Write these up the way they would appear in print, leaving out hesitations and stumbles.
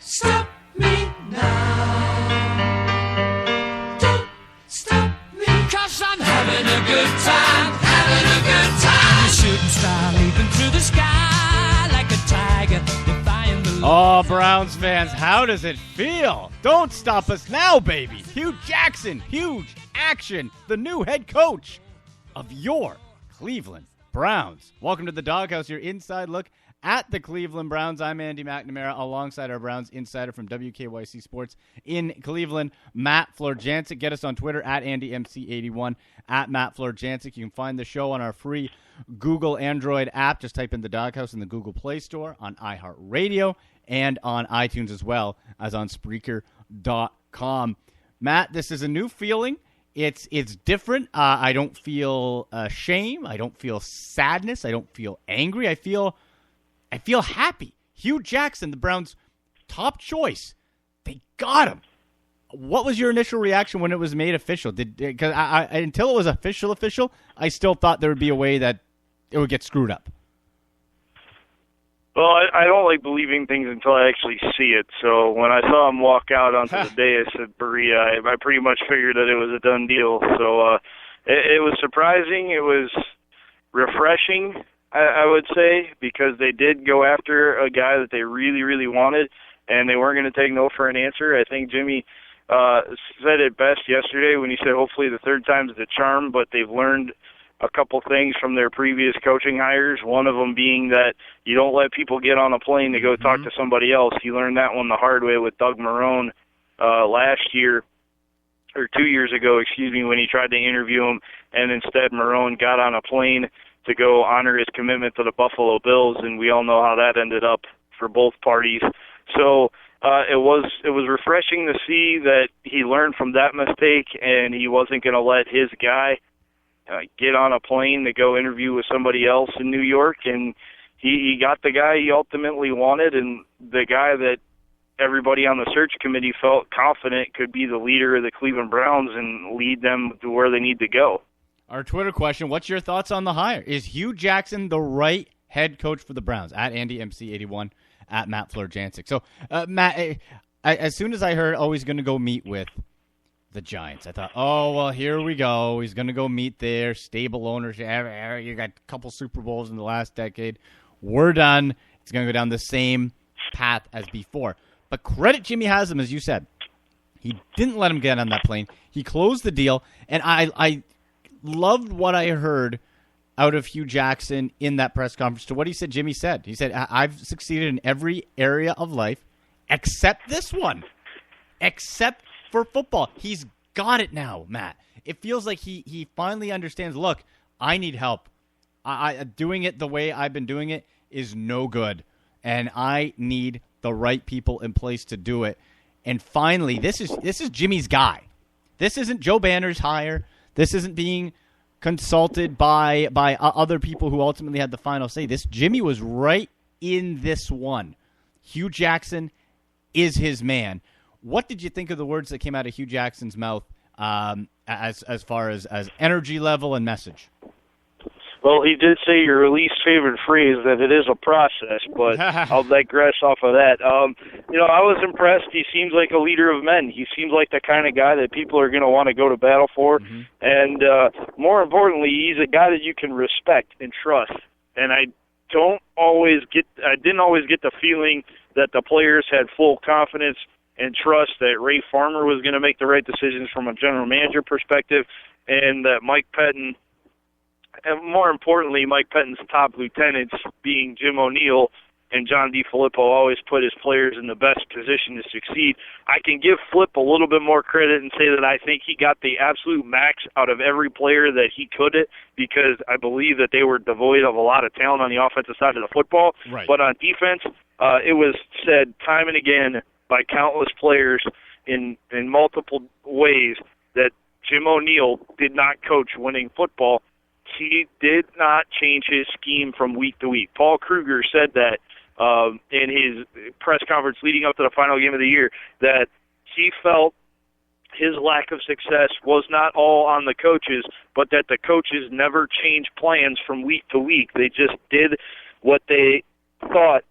stop me now. Don't stop me, 'cause I'm having a good time, having a good time. Shooting star leaping through the sky like a tiger, defying the Oh, Browns fans, how does it feel? Don't stop us now, baby. Hugh Jackson, huge action, the new head coach of your Cleveland Browns. Welcome to the Doghouse, your inside look at the Cleveland Browns. I'm Andy McNamara alongside our Browns insider from WKYC Sports in Cleveland, Matt Florjancic. Get us on Twitter at AndyMC81, at Matt Florjancic. You can find the show on our free Google Android app. Just type in the Doghouse in the Google Play Store, on iHeartRadio, and on iTunes as well as on Spreaker.com. Matt, this is a new feeling. It's different. I don't feel shame. I don't feel sadness. I don't feel angry. I feel happy. Hugh Jackson, the Browns' top choice. They got him. What was your initial reaction when it was made official? Because until it was official, I still thought there would be a way that it would get screwed up. Well, I don't like believing things until I actually see it. So when I saw him walk out onto the dais at Berea, I pretty much figured that it was a done deal. So it was surprising. It was refreshing, I would say, because they did go after a guy that they really, really wanted, and they weren't going to take no for an answer. I think Jimmy said it best yesterday when he said hopefully the third time's the charm, but they've learned a couple things from their previous coaching hires, one of them being that you don't let people get on a plane to go talk to somebody else. You learned that one the hard way with Doug Marrone last year, or 2 years ago, when he tried to interview him, and instead Marrone got on a plane to go honor his commitment to the Buffalo Bills, and we all know how that ended up for both parties. So it was refreshing to see that he learned from that mistake, and he wasn't going to let his guy get on a plane to go interview with somebody else in New York, and he got the guy he ultimately wanted, and the guy that everybody on the search committee felt confident could be the leader of the Cleveland Browns and lead them to where they need to go. Our Twitter question, what's your thoughts on the hire? Is Hugh Jackson the right head coach for the Browns? At AndyMC81, at Matt Florjancic. So, Matt, as soon as I heard, he's going to go meet with the Giants, I thought, well, here we go. He's going to go meet their stable ownership. You got a couple Super Bowls in the last decade. We're done. It's going to go down the same path as before. But credit Jimmy Haslam, as you said. He didn't let him get on that plane. He closed the deal, and I loved what I heard out of Hugh Jackson in that press conference to what he said Jimmy said. He said, I've succeeded in every area of life except this one. Except for football. He's got it now, Matt. It feels like he finally understands, look, I need help. I doing it the way I've been doing it is no good. And I need the right people in place to do it. And finally, this is Jimmy's guy. This isn't Joe Banner's hire. This isn't being consulted by other people who ultimately had the final say. Jimmy was right in this one. Hugh Jackson is his man. What did you think of the words that came out of Hugh Jackson's mouth as far as energy level and message? Well, he did say your least favorite phrase, that it is a process, but I'll digress off of that. I was impressed. He seems like a leader of men. He seems like the kind of guy that people are going to want to go to battle for. Mm-hmm. And more importantly, he's a guy that you can respect and trust. And I didn't always get the feeling that the players had full confidence and trust that Ray Farmer was going to make the right decisions from a general manager perspective, and that Mike Pettin, and more importantly, Mike Pettin's top lieutenants, being Jim O'Neill and John DeFilippo, always put his players in the best position to succeed. I can give Flip a little bit more credit and say that I think he got the absolute max out of every player that he could, because I believe that they were devoid of a lot of talent on the offensive side of the football. Right. But on defense, it was said time and again by countless players in multiple ways that Jim O'Neill did not coach winning football. He did not change his scheme from week to week. Paul Kruger said that in his press conference leading up to the final game of the year, that he felt his lack of success was not all on the coaches, but that the coaches never changed plans from week to week. They just did what they thought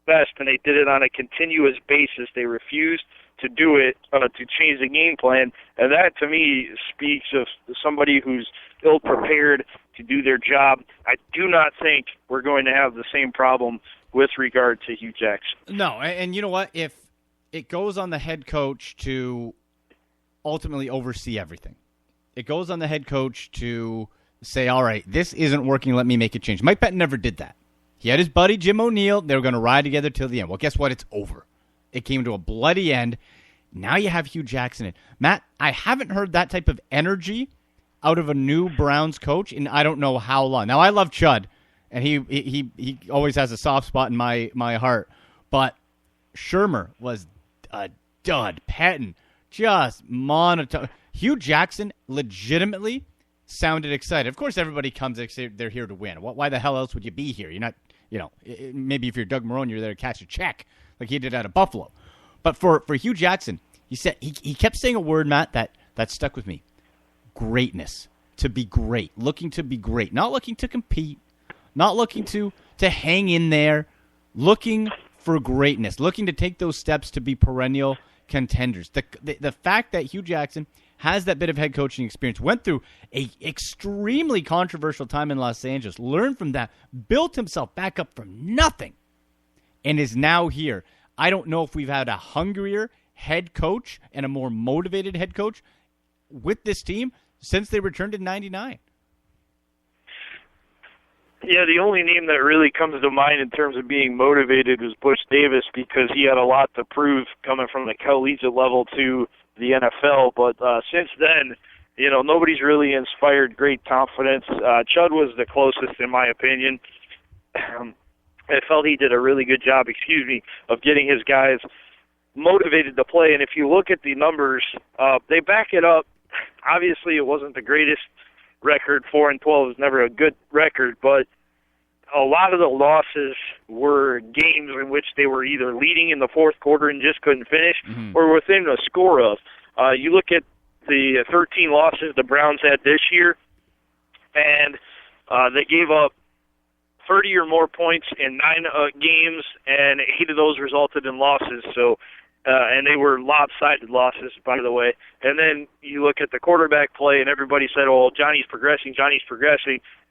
best, and they did it on a continuous basis. They refused to do it, to change the game plan, and that, to me, speaks of somebody who's ill-prepared to do their job. I do not think we're going to have the same problem with regard to Hugh Jackson. No, and you know what? If it goes on the head coach to ultimately oversee everything, it goes on the head coach to say, all right, this isn't working, let me make a change. Mike Pettin never did that. He had his buddy Jim O'Neill. They were going to ride together till the end. Well, guess what? It's over. It came to a bloody end. Now you have Hugh Jackson in. Matt, I haven't heard that type of energy out of a new Browns coach in I don't know how long. Now, I love Chud, and he always has a soft spot in my heart. But Shermer was a dud. Pettin, just monotone. Hugh Jackson legitimately sounded excited. Of course, everybody comes, they're here to win. Why the hell else would you be here? You're not, maybe if you're Doug Marrone, you're there to catch a check like he did out of Buffalo. But for Hugh Jackson, he said he kept saying a word, Matt, that stuck with me. Greatness. To be great. Looking to be great. Not looking to compete. Not looking to hang in there. Looking for greatness. Looking to take those steps to be perennial contenders. The fact that Hugh Jackson has that bit of head coaching experience, went through a extremely controversial time in Los Angeles, learned from that, built himself back up from nothing, and is now here. I don't know if we've had a hungrier head coach and a more motivated head coach with this team since they returned in '99. Yeah, the only name that really comes to mind in terms of being motivated was Butch Davis, because he had a lot to prove coming from the collegiate level to the NFL. But since then, nobody's really inspired great confidence. Chud was the closest, in my opinion. I felt he did a really good job, of getting his guys motivated to play. And if you look at the numbers, they back it up. Obviously, it wasn't the greatest record. 4-12 is never a good record, but a lot of the losses were games in which they were either leading in the fourth quarter and just couldn't finish, or within a score of. You look at the 13 losses the Browns had this year, and they gave up 30 or more points in 9 games, and 8 of those resulted in losses. So, and they were lopsided losses, by the way. And then you look at the quarterback play, and everybody said, "Oh, Johnny's progressing,"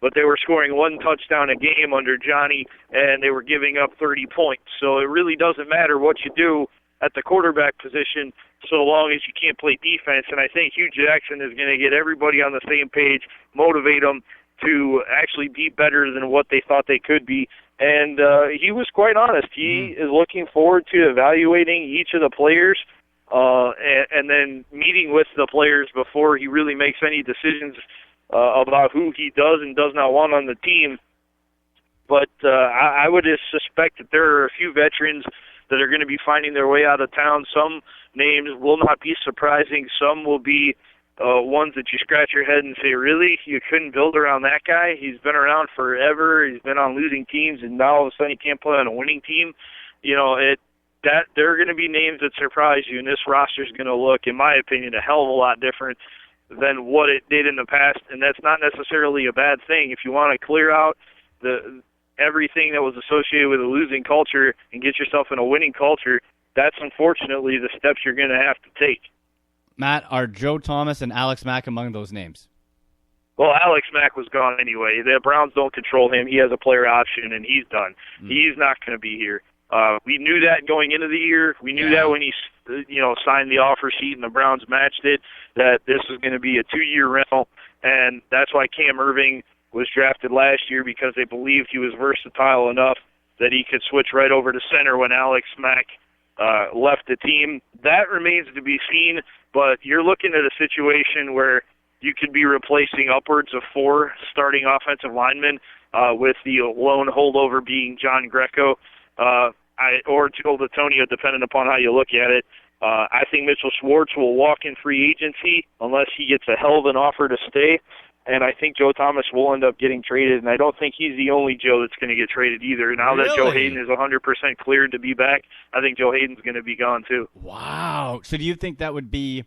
but they were scoring 1 touchdown a game under Johnny, and they were giving up 30 points. So it really doesn't matter what you do at the quarterback position so long as you can't play defense. And I think Hugh Jackson is going to get everybody on the same page, motivate them to actually be better than what they thought they could be. And he was quite honest. He is looking forward to evaluating each of the players and then meeting with the players before he really makes any decisions about who he does and does not want on the team. But I would suspect that there are a few veterans that are going to be finding their way out of town. Some names will not be surprising. Some will be ones that you scratch your head and say, really? You couldn't build around that guy? He's been around forever. He's been on losing teams, and now all of a sudden he can't play on a winning team. There are going to be names that surprise you, and this roster is going to look, in my opinion, a hell of a lot different than what it did in the past, and that's not necessarily a bad thing. If you want to clear out everything that was associated with a losing culture and get yourself in a winning culture, that's unfortunately the steps you're going to have to take. Matt, are Joe Thomas and Alex Mack among those names? Well, Alex Mack was gone anyway. The Browns don't control him. He has a player option, and he's done. He's not going to be here. We knew that going into the year. We knew that when he signed the offer sheet and the Browns matched it, that this was going to be a 2-year rental, and that's why Cam Irving was drafted last year, because they believed he was versatile enough that he could switch right over to center when Alex Mack left the team. That remains to be seen, but you're looking at a situation where you could be replacing upwards of 4 starting offensive linemen, with the lone holdover being John Greco or Joe Latonio, depending upon how you look at it. I think Mitchell Schwartz will walk in free agency unless he gets a hell of an offer to stay. And I think Joe Thomas will end up getting traded, and I don't think he's the only Joe that's going to get traded either. Now that Joe Hayden is 100% cleared to be back, I think Joe Hayden's going to be gone too. Wow. So do you think that would be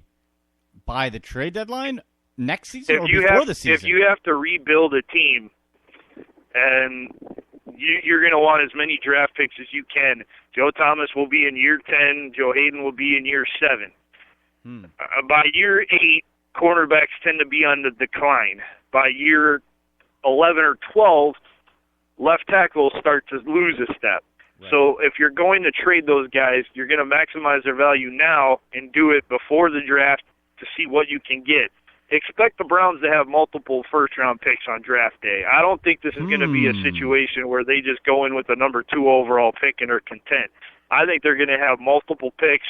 by the trade deadline next season or before the season? If you have to rebuild a team and you're going to want as many draft picks as you can. Joe Thomas will be in year 10. Joe Hayden will be in year 7. By year 8, cornerbacks tend to be on the decline. By year 11 or 12, left tackles start to lose a step. Right. So if you're going to trade those guys, you're going to maximize their value now and do it before the draft to see what you can get. Expect the Browns to have multiple first-round picks on draft day. I don't think this is going to be a situation where they just go in with the number 2 overall pick and are content. I think they're going to have multiple picks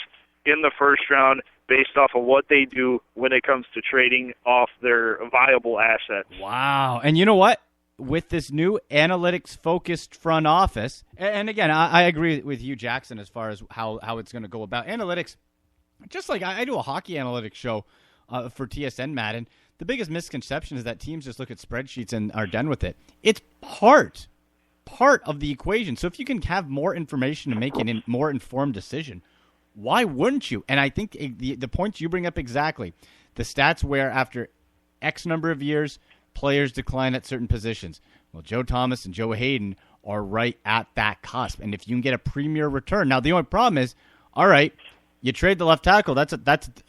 in the first round based off of what they do when it comes to trading off their viable assets. Wow. And you know what? With this new analytics-focused front office, and again, I agree with you, Jackson, as far as how it's going to go about analytics. Just like I do a hockey analytics show for TSN, Matt, and the biggest misconception is that teams just look at spreadsheets and are done with it. It's part of the equation. So if you can have more information to make a more informed decision, why wouldn't you? And I think the points you bring up exactly, the stats where after X number of years, players decline at certain positions. Well, Joe Thomas and Joe Hayden are right at that cusp. And if you can get a premier return. Now, the only problem is, all right, you trade the left tackle. That's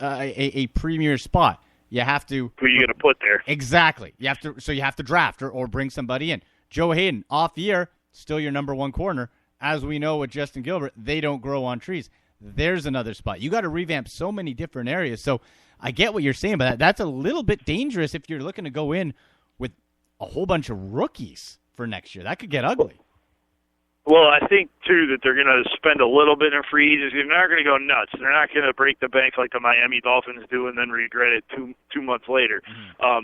a premier spot. You have to. Who are you going to put there? Exactly. You have to draft or bring somebody in. Joe Hayden, off year, still your number 1 corner. As we know with Justin Gilbert, they don't grow on trees. There's another spot. You got to revamp so many different areas. So I get what you're saying, but that's a little bit dangerous if you're looking to go in with a whole bunch of rookies for next year. That could get ugly. Well, I think, too, that they're going to spend a little bit in free agency. They're not going to go nuts. They're not going to break the bank like the Miami Dolphins do and then regret it two months later.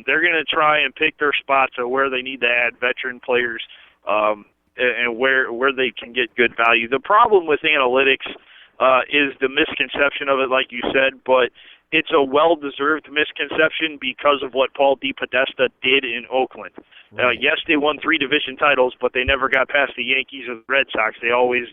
They're going to try and pick their spots of where they need to add veteran players and where they can get good value. The problem with analytics is the misconception of it, like you said, but it's a well-deserved misconception because of what Paul DePodesta did in Oakland. Yes, they won 3 division titles, but they never got past the Yankees or the Red Sox. They always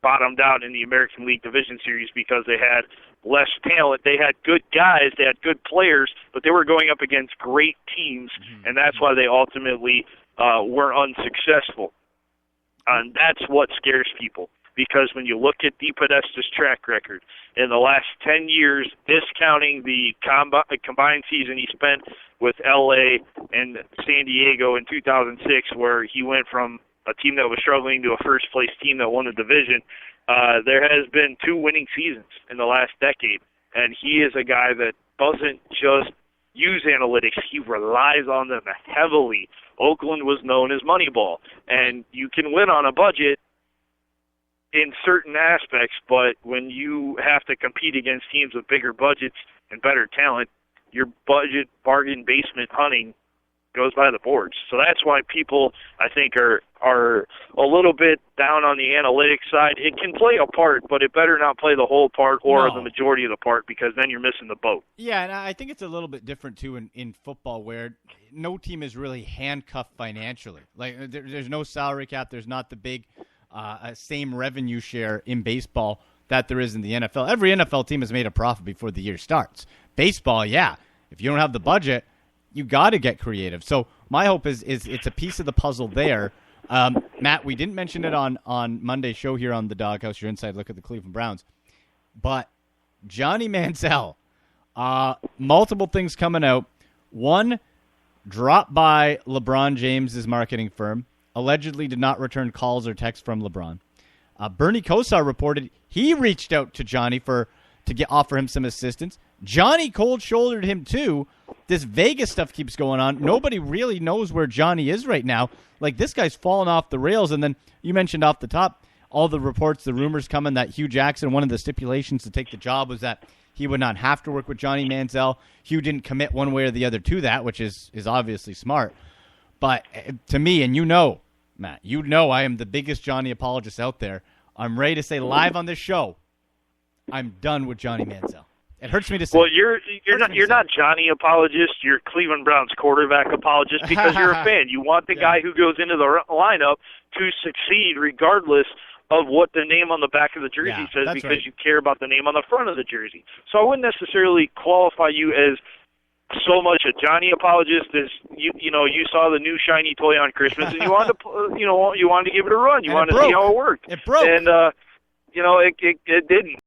bottomed out in the American League Division Series because they had less talent. They had good guys, they had good players, but they were going up against great teams, and that's why they ultimately were unsuccessful. And that's what scares people. Because when you look at DePodesta's track record in the last 10 years, discounting the combined season he spent with L.A. and San Diego in 2006, where he went from a team that was struggling to a first-place team that won the division, there has been 2 winning seasons in the last decade. And he is a guy that doesn't just use analytics. He relies on them heavily. Oakland was known as Moneyball. And you can win on a budget in certain aspects, but when you have to compete against teams with bigger budgets and better talent, your budget bargain basement hunting goes by the boards. So that's why people, I think, are a little bit down on the analytics side. It can play a part, but it better not play the whole part or the majority of the part, because then you're missing the boat. Yeah, and I think it's a little bit different, too, in football, where no team is really handcuffed financially. Like, there's no salary cap. There's not the big same revenue share in baseball that there is in the NFL. Every NFL team has made a profit before the year starts. Baseball, yeah. If you don't have the budget, you got to get creative. So my hope is it's a piece of the puzzle there. Matt, we didn't mention it on Monday's show here on the Doghouse, your inside look at the Cleveland Browns. But Johnny Manziel, multiple things coming out. One, dropped by LeBron James's marketing firm. Allegedly did not return calls or texts from LeBron. Bernie Kosar reported he reached out to Johnny to offer him some assistance. Johnny cold-shouldered him, too. This Vegas stuff keeps going on. Nobody really knows where Johnny is right now. Like, this guy's fallen off the rails. And then you mentioned off the top, all the reports, the rumors coming that Hugh Jackson, one of the stipulations to take the job was that he would not have to work with Johnny Manziel. Hugh didn't commit one way or the other to that, which is obviously smart. But to me, and you know, Matt, you know I am the biggest Johnny apologist out there. I'm ready to say live on this show, I'm done with Johnny Manziel. It hurts me to say. Well, you're not Johnny apologist. You're Cleveland Browns quarterback apologist because you're a fan. You want the guy who goes into the lineup to succeed regardless of what the name on the back of the jersey says, because you care about the name on the front of the jersey. So I wouldn't necessarily qualify you as so much a Johnny apologist as you know you saw the new shiny toy on Christmas and you wanted to you wanted to give it a run. You wanted to see how it worked. It broke. And it didn't.